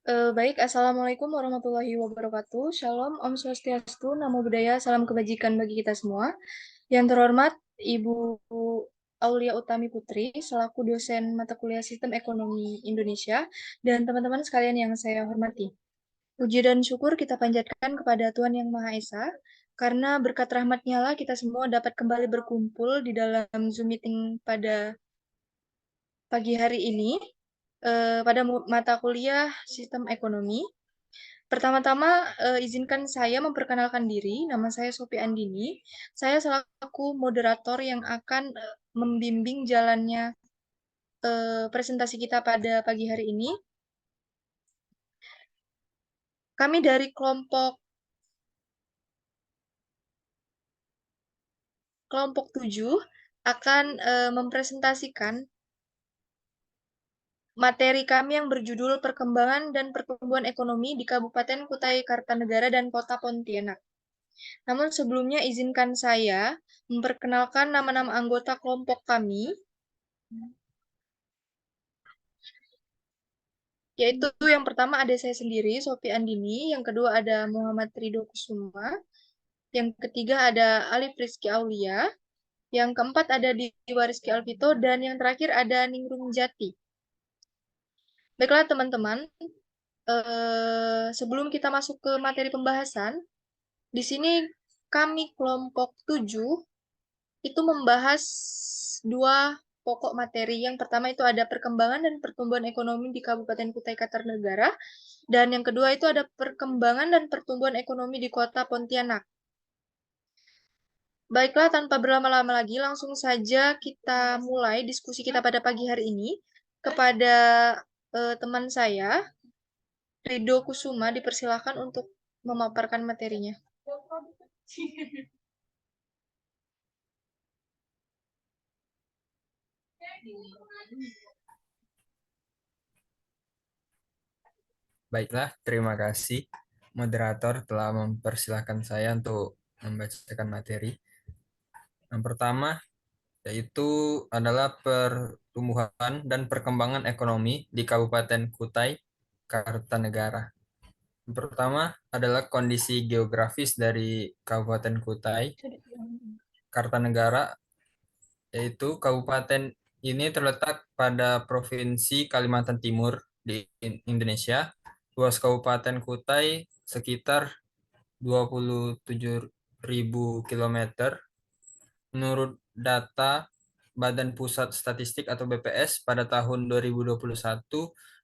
Baik, Assalamualaikum warahmatullahi wabarakatuh. Shalom, Om Swastiastu, Namo Buddhaya, salam kebajikan bagi kita semua. Yang terhormat, Ibu Aulia Utami Putri, selaku dosen mata kuliah Sistem Ekonomi Indonesia, dan teman-teman sekalian yang saya hormati. Puji dan syukur kita panjatkan kepada Tuhan Yang Maha Esa, karena berkat rahmat-Nya lah kita semua dapat kembali berkumpul di dalam Zoom meeting pada pagi hari ini, pada mata kuliah Sistem Ekonomi. Pertama-tama, izinkan saya memperkenalkan diri. Nama saya Sophie Andini. Saya selaku moderator yang akan membimbing jalannya presentasi kita pada pagi hari ini. Kami dari kelompok 7 akan mempresentasikan materi kami yang berjudul Perkembangan dan Pertumbuhan Ekonomi di Kabupaten Kutai Kartanegara dan Kota Pontianak. Namun sebelumnya izinkan saya memperkenalkan nama-nama anggota kelompok kami, yaitu yang pertama ada saya sendiri, Sophie Andini, yang kedua ada Muhammad Ridho Kusuma, yang ketiga ada Alif Rizky Aulia, yang keempat ada Diwa Rizky Alvito, dan yang terakhir ada Ningrum Jati. Baiklah teman-teman, sebelum kita masuk ke materi pembahasan, di sini kami kelompok 7 itu membahas dua pokok materi. Yang pertama itu ada perkembangan dan pertumbuhan ekonomi di Kabupaten Kutai Kartanegara, dan yang kedua itu ada perkembangan dan pertumbuhan ekonomi di Kota Pontianak. Baiklah, tanpa berlama-lama lagi, langsung saja kita mulai diskusi kita pada pagi hari ini. Kepada teman saya, Ridho Kusuma, dipersilakan untuk memaparkan materinya. Baiklah, terima kasih moderator telah mempersilahkan saya untuk membacakan materi. Yang pertama yaitu adalah pertumbuhan dan perkembangan ekonomi di Kabupaten Kutai Kartanegara. Yang pertama adalah kondisi geografis dari Kabupaten Kutai Kartanegara, yaitu kabupaten ini terletak pada Provinsi Kalimantan Timur di Indonesia. Luas Kabupaten Kutai sekitar 27.000 kilometer. Menurut data Badan Pusat Statistik atau BPS pada tahun 2021,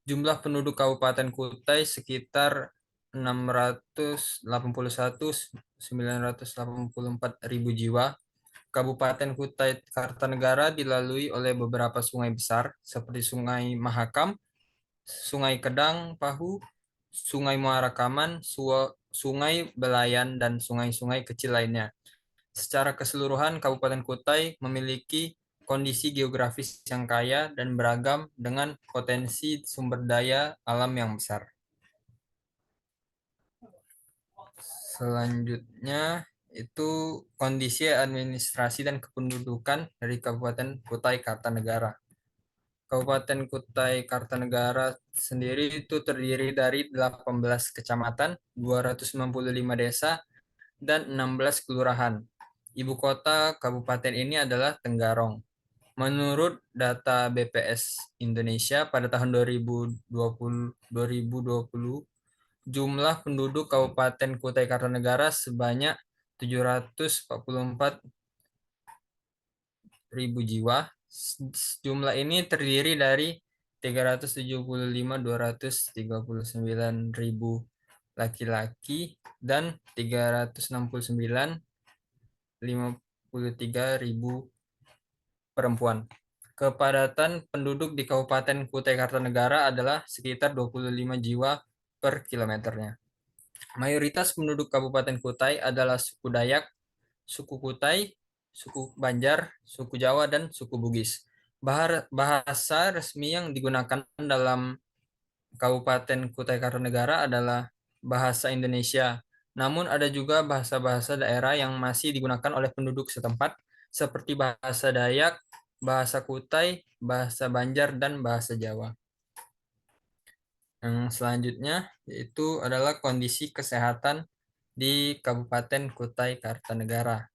jumlah penduduk Kabupaten Kutai sekitar 681.984 jiwa. Kabupaten Kutai Kartanegara dilalui oleh beberapa sungai besar seperti Sungai Mahakam, Sungai Kedang Pahu, Sungai Muara Kaman, Sungai Belayan, dan sungai-sungai kecil lainnya. Secara keseluruhan, Kabupaten Kutai memiliki kondisi geografis yang kaya dan beragam dengan potensi sumber daya alam yang besar. Selanjutnya itu kondisi administrasi dan kependudukan dari Kabupaten Kutai Kartanegara. Kabupaten Kutai Kartanegara sendiri itu terdiri dari 18 kecamatan, 295 desa, dan 16 kelurahan. Ibu kota kabupaten ini adalah Tenggarong. Menurut data BPS Indonesia pada tahun 2020, jumlah penduduk Kabupaten Kutai Kartanegara sebanyak 744.000 jiwa. Jumlah ini terdiri dari 375.239.000 laki-laki dan 369.053.000 perempuan. Kepadatan penduduk di Kabupaten Kutai Kartanegara adalah sekitar 25 jiwa per kilometernya. Mayoritas penduduk Kabupaten Kutai adalah suku Dayak, suku Kutai, suku Banjar, suku Jawa, dan suku Bugis. Bahasa resmi yang digunakan dalam Kabupaten Kutai Kartanegara adalah bahasa Indonesia. Namun ada juga bahasa-bahasa daerah yang masih digunakan oleh penduduk setempat seperti bahasa Dayak, bahasa Kutai, bahasa Banjar, dan bahasa Jawa. Yang selanjutnya yaitu adalah kondisi kesehatan di Kabupaten Kutai Kartanegara.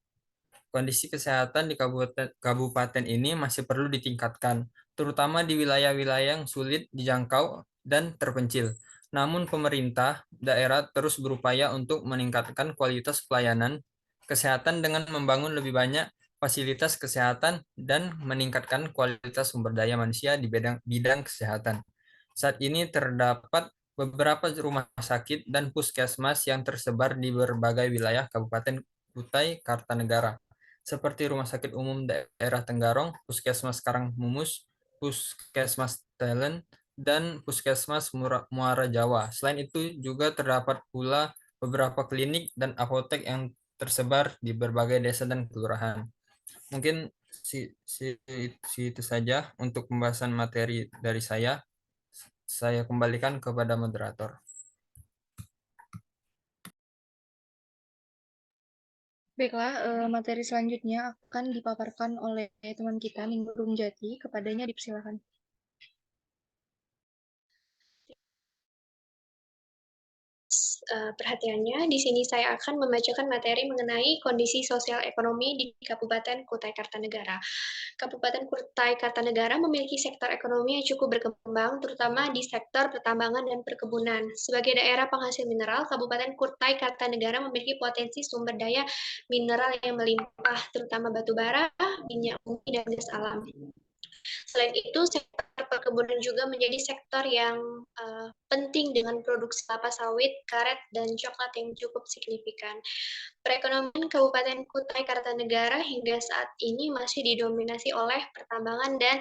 Kondisi kesehatan di kabupaten ini masih perlu ditingkatkan, terutama di wilayah-wilayah yang sulit dijangkau dan terpencil. Namun pemerintah daerah terus berupaya untuk meningkatkan kualitas pelayanan kesehatan dengan membangun lebih banyak fasilitas kesehatan dan meningkatkan kualitas sumber daya manusia di bidang kesehatan. Saat ini terdapat beberapa rumah sakit dan puskesmas yang tersebar di berbagai wilayah Kabupaten Kutai Kartanegara, seperti Rumah Sakit Umum Daerah Tenggarong, Puskesmas Karangmumus, Puskesmas Telen, dan Puskesmas Muara Jawa. Selain itu juga terdapat pula beberapa klinik dan apotek yang tersebar di berbagai desa dan kelurahan. Mungkin itu saja untuk pembahasan materi dari saya. Saya kembalikan kepada moderator. Baiklah, materi selanjutnya akan dipaparkan oleh teman kita, Ningrum Jati. Kepadanya dipersilakan. Perhatiannya, di sini saya akan membacakan materi mengenai kondisi sosial ekonomi di Kabupaten Kutai Kartanegara. Kabupaten Kutai Kartanegara memiliki sektor ekonomi yang cukup berkembang, terutama di sektor pertambangan dan perkebunan. Sebagai daerah penghasil mineral, Kabupaten Kutai Kartanegara memiliki potensi sumber daya mineral yang melimpah, terutama batu bara, minyak bumi, dan gas alam. Selain itu, sektor perkebunan juga menjadi sektor yang penting dengan produksi kelapa sawit, karet, dan coklat yang cukup signifikan. Perekonomian Kabupaten Kutai Kartanegara hingga saat ini masih didominasi oleh pertambangan dan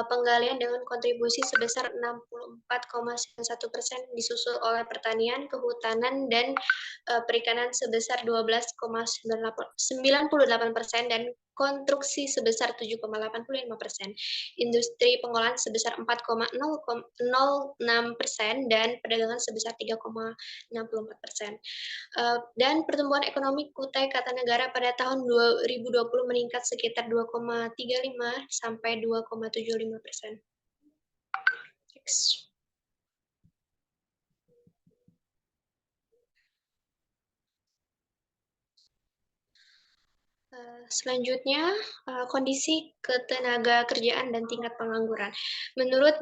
penggalian dengan kontribusi sebesar 64,91%, disusul oleh pertanian, kehutanan, dan perikanan sebesar 12,98% dan konstruksi sebesar 7,85%, industri pengolahan sebesar 4,06% dan perdagangan sebesar 3,64%. Dan pertumbuhan ekonomi Kutai Kartanegara pada tahun 2020 meningkat sekitar 2,35 sampai 2,75%. Next. Selanjutnya, kondisi ketenaga kerjaan dan tingkat pengangguran. Menurut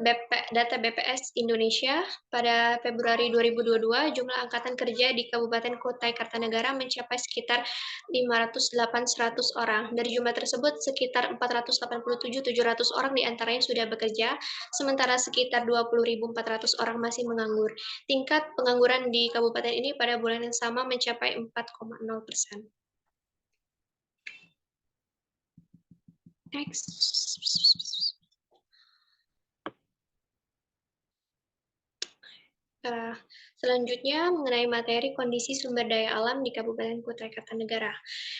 data BPS Indonesia, pada Februari 2022, jumlah angkatan kerja di Kabupaten Kutai Kartanegara mencapai sekitar 508.100 orang. Dari jumlah tersebut, sekitar 487.700 orang diantaranya sudah bekerja, sementara sekitar 20.400 orang masih menganggur. Tingkat pengangguran di kabupaten ini pada bulan yang sama mencapai 4,0%. Next. Selanjutnya mengenai materi kondisi sumber daya alam di Kabupaten Kutai Kartanegara.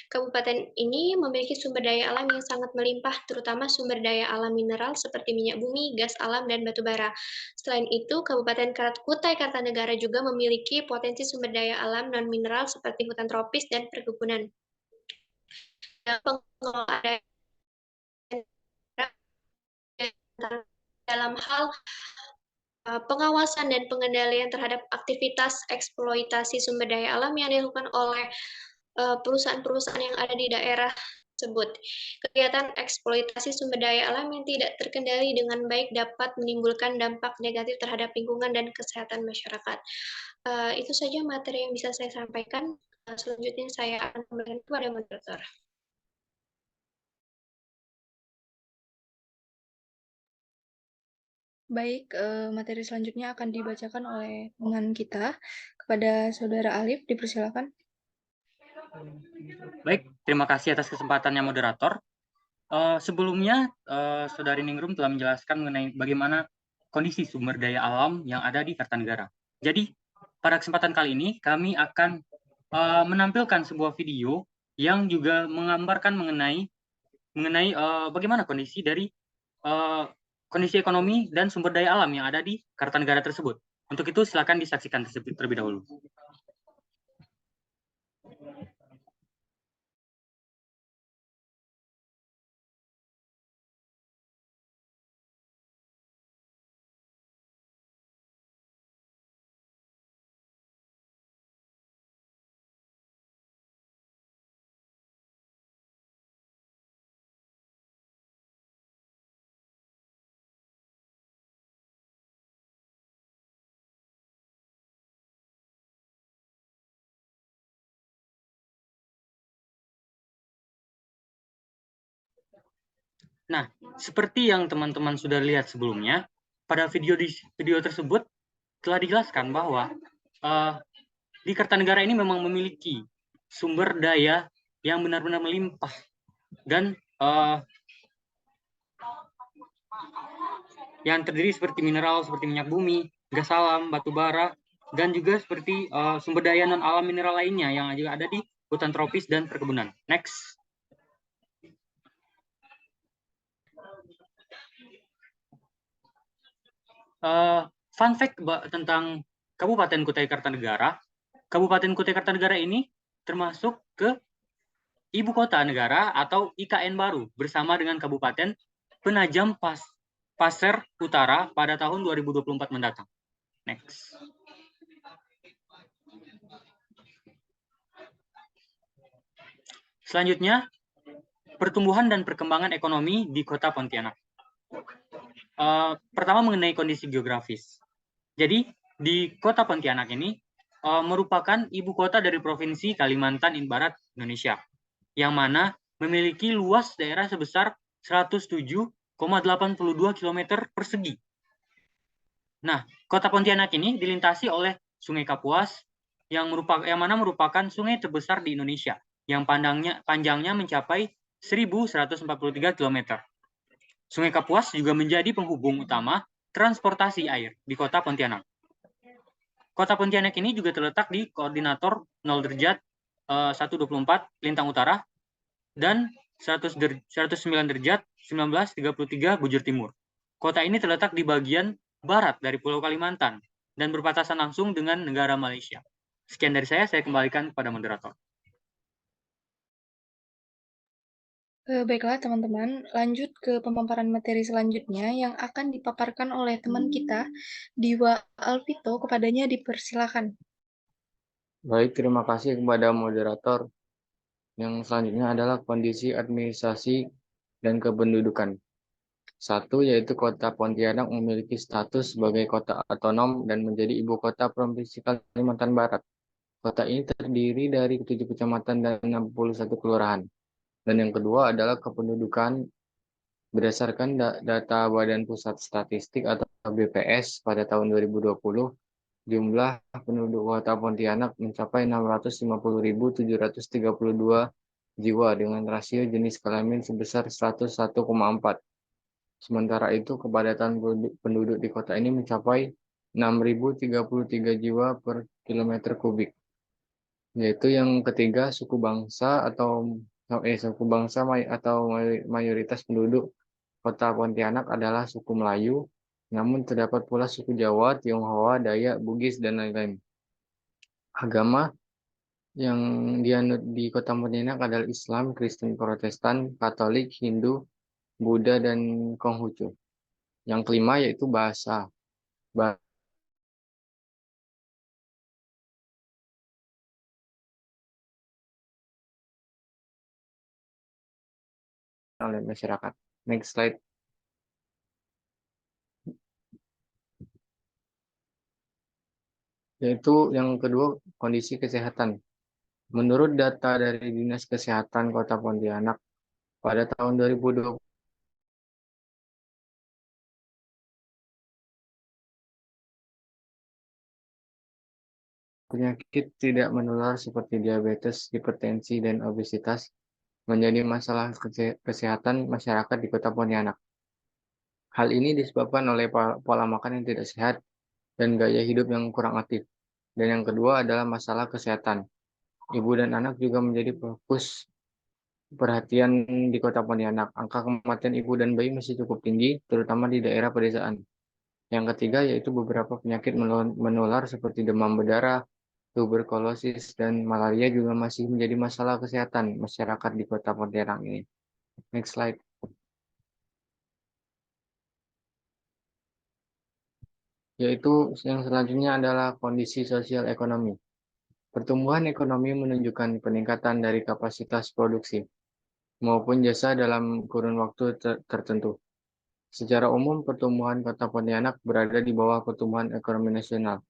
Kabupaten ini memiliki sumber daya alam yang sangat melimpah, terutama sumber daya alam mineral seperti minyak bumi, gas alam, dan batu bara. Selain itu, Kabupaten Kutai Kartanegara juga memiliki potensi sumber daya alam non-mineral seperti hutan tropis dan perkebunan. Pengelolaan dalam hal pengawasan dan pengendalian terhadap aktivitas eksploitasi sumber daya alam yang dilakukan oleh perusahaan-perusahaan yang ada di daerah tersebut. Kegiatan eksploitasi sumber daya alam yang tidak terkendali dengan baik dapat menimbulkan dampak negatif terhadap lingkungan dan kesehatan masyarakat. Itu saja materi yang bisa saya sampaikan. Selanjutnya saya akan kembalikan kepada moderator. Baik, materi selanjutnya akan dibacakan oleh teman kita. Kepada Saudara Alif, dipersilakan. Baik, terima kasih atas kesempatannya moderator. Sebelumnya, Saudari Ningrum telah menjelaskan mengenai bagaimana kondisi sumber daya alam yang ada di Kartanegara. Jadi, pada kesempatan kali ini, kami akan menampilkan sebuah video yang juga menggambarkan mengenai bagaimana kondisi dari kondisi ekonomi dan sumber daya alam yang ada di Kartanegara tersebut. Untuk itu, silakan disaksikan terlebih dahulu. Nah, seperti yang teman-teman sudah lihat sebelumnya, pada video tersebut telah dijelaskan bahwa di Kartanegara ini memang memiliki sumber daya yang benar-benar melimpah dan yang terdiri seperti mineral seperti minyak bumi, gas alam, batu bara, dan juga seperti sumber daya non alam mineral lainnya yang juga ada di hutan tropis dan perkebunan. Next. Fun fact tentang Kabupaten Kutai Kartanegara. Kabupaten Kutai Kartanegara ini termasuk ke Ibu Kota Negara atau IKN baru bersama dengan Kabupaten Penajam Pasir Utara pada tahun 2024 mendatang. Next. Selanjutnya, pertumbuhan dan perkembangan ekonomi di Kota Pontianak. Pertama mengenai kondisi geografis. Jadi di Kota Pontianak ini merupakan ibu kota dari Provinsi Kalimantan Barat Indonesia, yang mana memiliki luas daerah sebesar 107,82 km persegi. Nah, Kota Pontianak ini dilintasi oleh Sungai Kapuas yang mana merupakan sungai terbesar di Indonesia, yang panjangnya mencapai 1.143 km. Sungai Kapuas juga menjadi penghubung utama transportasi air di Kota Pontianak. Kota Pontianak ini juga terletak di koordinator 0 derajat 124 Lintang Utara dan 109 derajat 1933 Bujur Timur. Kota ini terletak di bagian barat dari Pulau Kalimantan dan berbatasan langsung dengan negara Malaysia. Sekian dari saya kembalikan kepada moderator. Baiklah teman-teman, lanjut ke pemaparan materi selanjutnya yang akan dipaparkan oleh teman kita, Diwa Alvito. Kepadanya dipersilakan. Baik, terima kasih kepada moderator. Yang selanjutnya adalah kondisi administrasi dan kependudukan. Satu, yaitu Kota Pontianak memiliki status sebagai kota otonom dan menjadi ibu kota Provinsi Kalimantan Barat. Kota ini terdiri dari 7 kecamatan dan 61 kelurahan. Dan yang kedua adalah kependudukan berdasarkan data Badan Pusat Statistik atau BPS pada tahun 2020, jumlah penduduk Kota Pontianak mencapai 650.732 jiwa dengan rasio jenis kelamin sebesar 101,4. Sementara itu, kepadatan penduduk di kota ini mencapai 6.033 jiwa per kilometer kubik. Yaitu yang ketiga, suku bangsa atau mayoritas penduduk Kota Pontianak adalah suku Melayu, namun terdapat pula suku Jawa, Tionghoa, Dayak, Bugis, dan lain-lain. Agama yang dianut di Kota Pontianak adalah Islam, Kristen, Protestan, Katolik, Hindu, Buddha, dan Konghucu. Yang kelima yaitu bahasa. Oleh masyarakat. Next slide. Yaitu yang kedua, kondisi kesehatan. Menurut data dari Dinas Kesehatan Kota Pontianak, pada tahun 2020, penyakit tidak menular seperti diabetes, hipertensi, dan obesitas menjadi masalah kesehatan masyarakat di Kota Pontianak. Hal ini disebabkan oleh pola makan yang tidak sehat dan gaya hidup yang kurang aktif. Dan yang kedua adalah masalah kesehatan. Ibu dan anak juga menjadi fokus perhatian di Kota Pontianak. Angka kematian ibu dan bayi masih cukup tinggi, terutama di daerah pedesaan. Yang ketiga yaitu beberapa penyakit menular seperti demam berdarah, tuberkulosis, dan malaria juga masih menjadi masalah kesehatan masyarakat di Kota Pontianak ini. Next slide. Yaitu yang selanjutnya adalah kondisi sosial ekonomi. Pertumbuhan ekonomi menunjukkan peningkatan dari kapasitas produksi maupun jasa dalam kurun waktu tertentu. Secara umum, pertumbuhan Kota Pontianak berada di bawah pertumbuhan ekonomi nasional.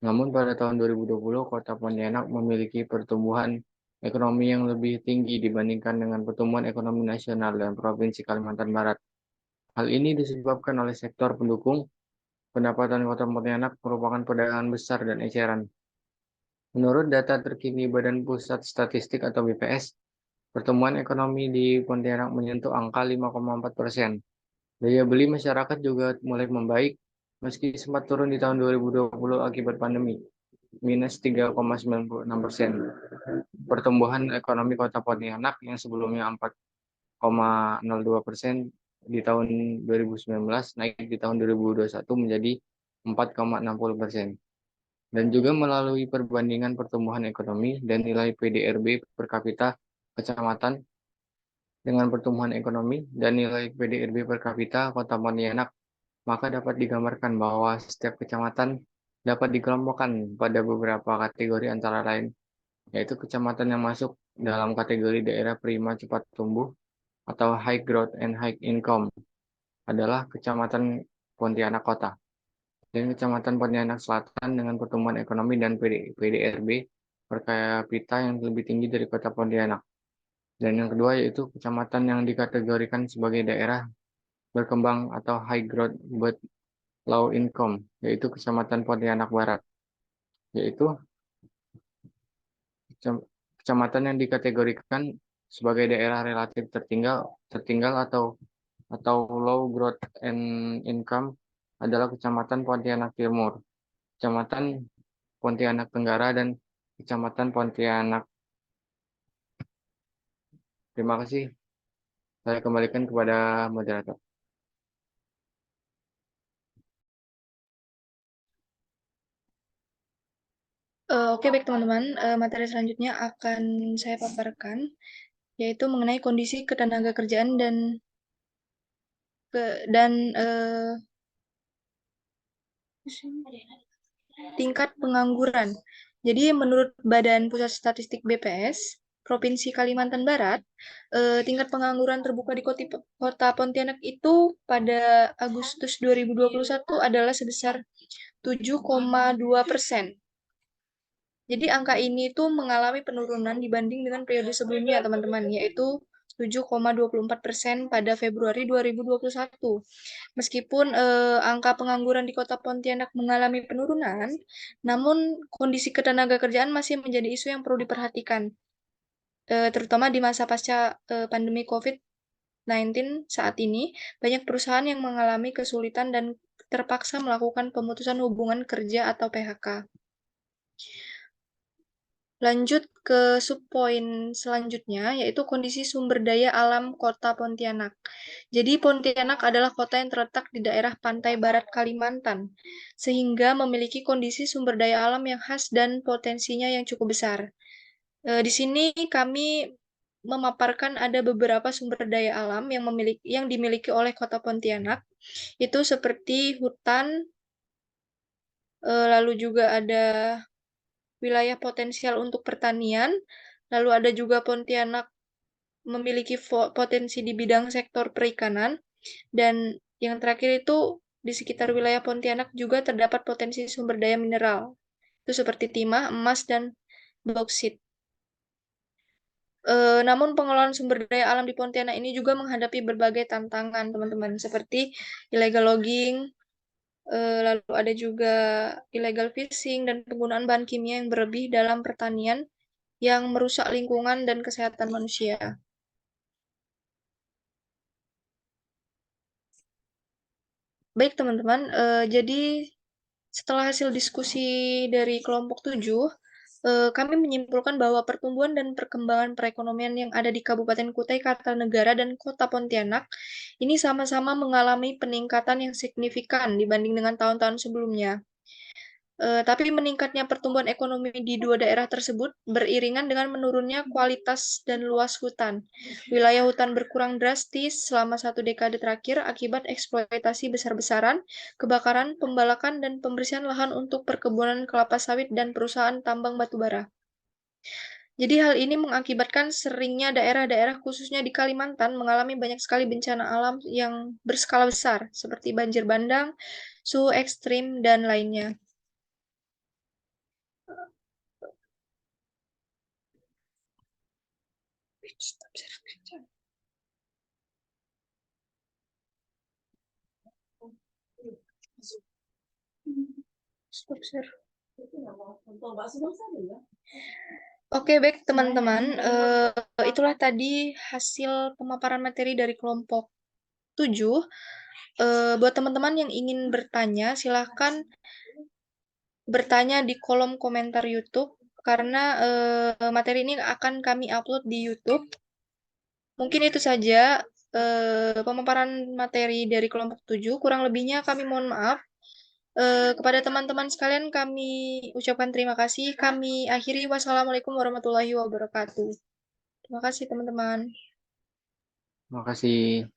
Namun pada tahun 2020, Kota Pontianak memiliki pertumbuhan ekonomi yang lebih tinggi dibandingkan dengan pertumbuhan ekonomi nasional dan Provinsi Kalimantan Barat. Hal ini disebabkan oleh sektor pendukung. Pendapatan Kota Pontianak merupakan perdagangan besar dan eceran. Menurut data terkini Badan Pusat Statistik atau BPS, pertumbuhan ekonomi di Pontianak menyentuh angka 5,4%. Daya beli masyarakat juga mulai membaik, meski sempat turun di tahun 2020 akibat pandemi, minus 3,96%. Pertumbuhan ekonomi Kota Pontianak yang sebelumnya 4,02% di tahun 2019 naik di tahun 2021 menjadi 4,60%. Dan juga melalui perbandingan pertumbuhan ekonomi dan nilai PDRB per kapita kecamatan dengan pertumbuhan ekonomi dan nilai PDRB per kapita Kota Pontianak, maka dapat digambarkan bahwa setiap kecamatan dapat dikelompokkan pada beberapa kategori antara lain, yaitu kecamatan yang masuk dalam kategori daerah prima cepat tumbuh atau high growth and high income adalah Kecamatan Pontianak Kota, dan Kecamatan Pontianak Selatan dengan pertumbuhan ekonomi dan PDRB per kapita yang lebih tinggi dari Kota Pontianak. Dan yang kedua yaitu kecamatan yang dikategorikan sebagai daerah berkembang atau high growth but low income, yaitu Kecamatan Pontianak Barat, yaitu kecamatan yang dikategorikan sebagai daerah relatif tertinggal atau low growth and income adalah Kecamatan Pontianak Timur, Kecamatan Pontianak Tenggara, dan Kecamatan Pontianak. Terima kasih. Saya kembalikan kepada moderator. Oke, baik teman-teman. Materi selanjutnya akan saya paparkan, yaitu mengenai kondisi ketenaga kerjaan dan tingkat pengangguran. Jadi menurut Badan Pusat Statistik BPS, Provinsi Kalimantan Barat, tingkat pengangguran terbuka di Kota Pontianak itu pada Agustus 2021 adalah sebesar 7,2%. Jadi angka ini tuh mengalami penurunan dibanding dengan periode sebelumnya, teman-teman, yaitu 7,24% pada Februari 2021. Meskipun angka pengangguran di Kota Pontianak mengalami penurunan, namun kondisi ketenaga kerjaan masih menjadi isu yang perlu diperhatikan, terutama di masa pasca pandemi COVID-19 saat ini. Banyak perusahaan yang mengalami kesulitan dan terpaksa melakukan pemutusan hubungan kerja atau PHK. Lanjut ke subpoin selanjutnya, yaitu kondisi sumber daya alam Kota Pontianak. Jadi Pontianak adalah kota yang terletak di daerah pantai barat Kalimantan, sehingga memiliki kondisi sumber daya alam yang khas dan potensinya yang cukup besar. Di sini kami memaparkan ada beberapa sumber daya alam yang dimiliki oleh Kota Pontianak, itu seperti hutan, lalu juga ada wilayah potensial untuk pertanian, lalu ada juga Pontianak memiliki potensi di bidang sektor perikanan, dan yang terakhir itu di sekitar wilayah Pontianak juga terdapat potensi sumber daya mineral, itu seperti timah, emas, dan bauksit. Namun pengelolaan sumber daya alam di Pontianak ini juga menghadapi berbagai tantangan, teman-teman, seperti illegal logging, lalu ada juga illegal fishing dan penggunaan bahan kimia yang berlebih dalam pertanian yang merusak lingkungan dan kesehatan manusia. Baik teman-teman, jadi setelah hasil diskusi dari kelompok 7, kami menyimpulkan bahwa pertumbuhan dan perkembangan perekonomian yang ada di Kabupaten Kutai Kartanegara dan Kota Pontianak ini sama-sama mengalami peningkatan yang signifikan dibanding dengan tahun-tahun sebelumnya. Tapi meningkatnya pertumbuhan ekonomi di dua daerah tersebut beriringan dengan menurunnya kualitas dan luas hutan. Wilayah hutan berkurang drastis selama 1 dekade terakhir akibat eksploitasi besar-besaran, kebakaran, pembalakan, dan pembersihan lahan untuk perkebunan kelapa sawit dan perusahaan tambang batubara. Jadi hal ini mengakibatkan seringnya daerah-daerah khususnya di Kalimantan mengalami banyak sekali bencana alam yang berskala besar, seperti banjir bandang, suhu ekstrim, dan lainnya. Stop share. Stop share. Oke, baik teman-teman. Itulah tadi hasil pemaparan materi dari kelompok 7. Buat teman-teman yang ingin bertanya, silahkan bertanya di kolom komentar YouTube, karena materi ini akan kami upload di YouTube. Mungkin itu saja pemaparan materi dari kelompok 7. Kurang lebihnya kami mohon maaf. Kepada teman-teman sekalian kami ucapkan terima kasih. Kami akhiri. Wassalamualaikum warahmatullahi wabarakatuh. Terima kasih teman-teman. Terima kasih.